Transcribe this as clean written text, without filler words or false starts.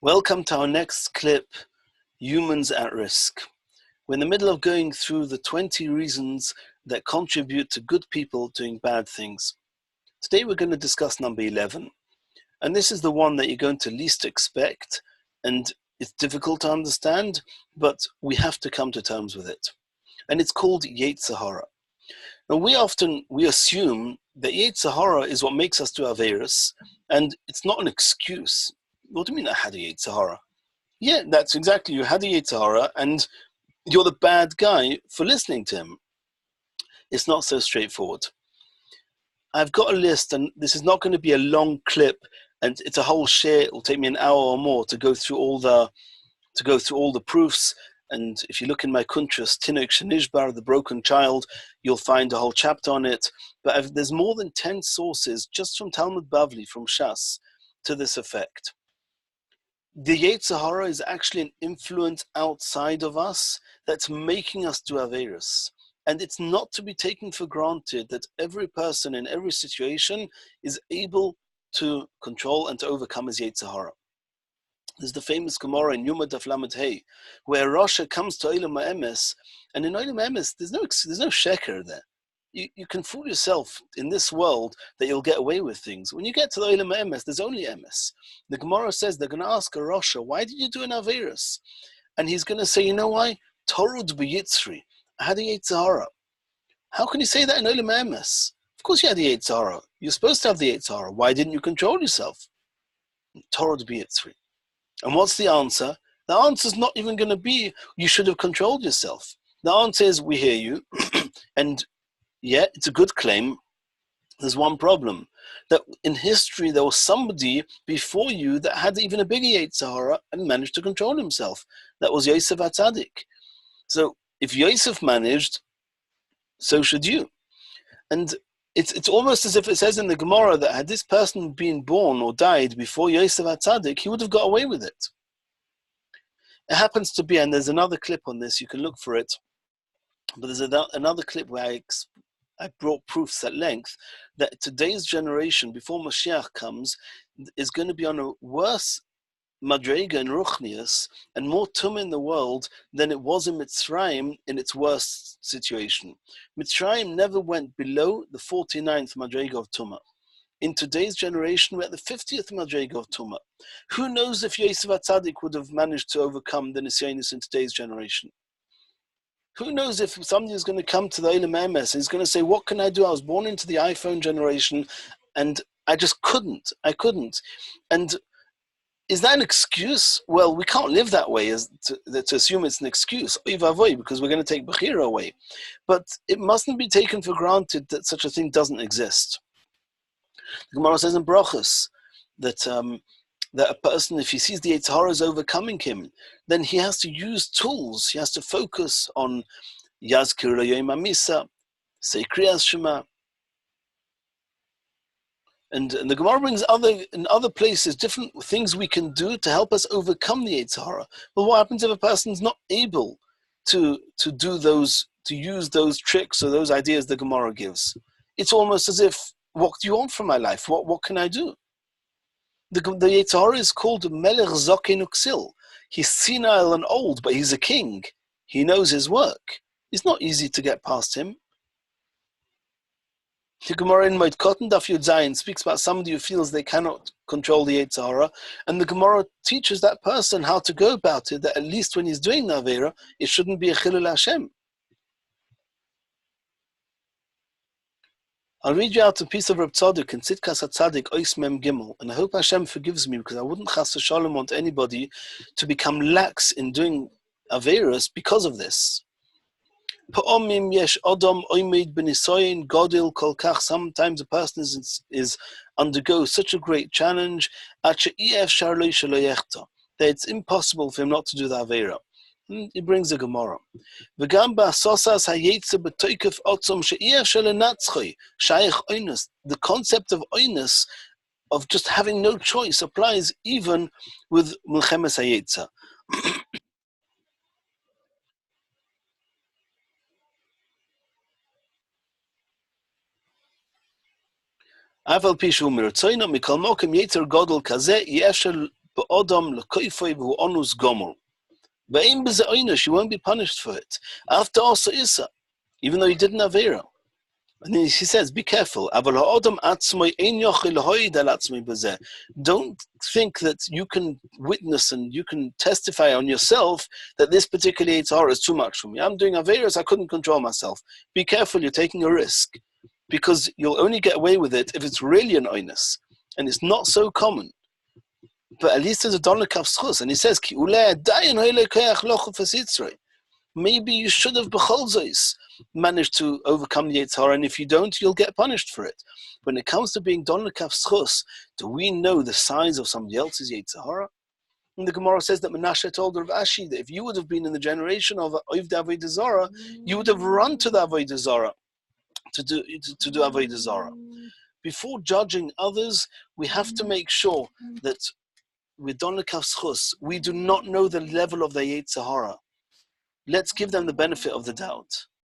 Welcome to our next clip, Humans at Risk. We're in the middle of going through the 20 reasons that contribute to good people doing bad things. Today we're going to discuss number 11. And this is the one that you're going to least expect, and it's difficult to understand, but we have to come to terms with it. And it's called Yetzer Horah. Now we assume that Yetzer Horah is what makes us do avairahs, and it's not an excuse. What do you mean I had a Yetzer Horah? Yeah, that's exactly, you had a Yetzer Horah, and you're the bad guy for listening to him. It's not so straightforward. I've got a list, and this is not going to be a long clip, and it's a whole share. It will take me an hour or more to go through all the proofs. And if you look in my kuntras, Tinok Shenishbar, the broken child, you'll find a whole chapter on it. But there's more than 10 sources just from Talmud Bavli, from Shas, to this effect. The Yetzer Horah is actually an influence outside of us that's making us do avairahs. And it's not to be taken for granted that every person in every situation is able to control and to overcome his Yetzer Horah. There's the famous Gemoro in Yuma where rosho comes to olam haemes, and in olam haemes there's no sheker there. You can fool yourself in this world that you'll get away with things. When you get to the olam haemes, there's only haemes. The Gemoro says they're going to ask a rosho, why did you do an avairah? And he's going to say, you know why? Torud b'yitzri. I had a Yetzer Horah. How can you say that in olam haemes? Of course you had the Yetzer Horah. You're supposed to have the Yetzer Horah. Why didn't you control yourself? Torud b'yitzri. And what's the answer? The answer is not even going to be, you should have controlled yourself. The answer is, we hear you, and yeah, it's a good claim. There's one problem, that in history there was somebody before you that had even a bigger Yetzer Horah and managed to control himself. That was Yosef hatzadik. So if Yosef managed, so should you. And it's almost as if it says in the Gemoro that had this person been born or died before Yosef hatzadik, he would have got away with it. It happens to be, and there's another clip on this, you can look for it, but there's another clip where I brought proofs at length that today's generation, before Mashiach comes, is going to be on a worse madrega and ruchnius and more tum in the world than it was in mitzvrayim in its worst situation. Mitzvrayim never went below the 49th madrega of tumah. In today's generation, we're at the 50th madrega of tumah. Who knows if Yosef hatzadik would have managed to overcome the nisyonis in today's generation? Who knows if somebody is going to come to the olam haemes and he's going to say, what can I do? I was born into the iPhone generation and I just couldn't. I couldn't. And is that an excuse? Well, we can't live that way to assume it's an excuse, because we're going to take bechira away. But it mustn't be taken for granted that such a thing doesn't exist. The Gemoro says in Brochos that a person, if he sees the Yetzer Horah is overcoming him, then he has to use tools. He has to focus on Yazkir Yoma Misa, say Kriyas Shema. And the Gemara brings in other places different things we can do to help us overcome the Yetzer Horah. But what happens if a person's not able to use those tricks or those ideas the Gemara gives? It's almost as if, what do you want from my life? What can I do? The Yetzer Horah is called Melech Zoken Uksil. He's senile and old, but he's a king. He knows his work. It's not easy to get past him. The Gemoro in Moed Koton Daf Yud Zayin speaks about somebody who feels they cannot control the Yetzer Horah, and the Gemoro teaches that person how to go about it, that at least when he's doing the avairah, it shouldn't be a chilul hashem. I'll read you out a piece of Reb Tzadok in Succah hatzadik Ois Mem Gimel, and I hope Hashem forgives me because I wouldn't chas v'shalom want anybody to become lax in doing avairahs because of this. Sometimes a person undergoes such a great challenge that it's impossible for him not to do the avairah. He brings a Gemoro. The concept of oinus, of just having no choice, applies even with milchemes hayetza. Aval pishu mirtzoino mikol mokem yetzer gadol kazeh yefshel Ba'odam l'koifei v'hu onus gomor. Ba'im b'ze oynish, you won't be punished for it. After also isa, even though you didn't avairah. And then he says, be careful. Don't think that you can witness and you can testify on yourself that this particular Yetzer Horah is too much for me. I'm doing avairahs, I couldn't control myself. Be careful, you're taking a risk. Because you'll only get away with it if it's really an oinus. And it's not so common. But at least there's a don l'kaf. And he says, maybe you should have managed to overcome the Yetzer Horah, and if you don't, you'll get punished for it. When it comes to being don l'kaf schus, do we know the size of somebody else's Yetzer Horah? And the Gemoro says that Menashe told Rav Ashi that if you would have been in the generation of Oivdei Avodah Zarah, you would have run to the Avodah Zarah to do Avodah Zarah. Before judging others, we have to make sure that with don l'kaf schus, we do not know the level of their Yetzer Horah. Let's give them the benefit of the doubt.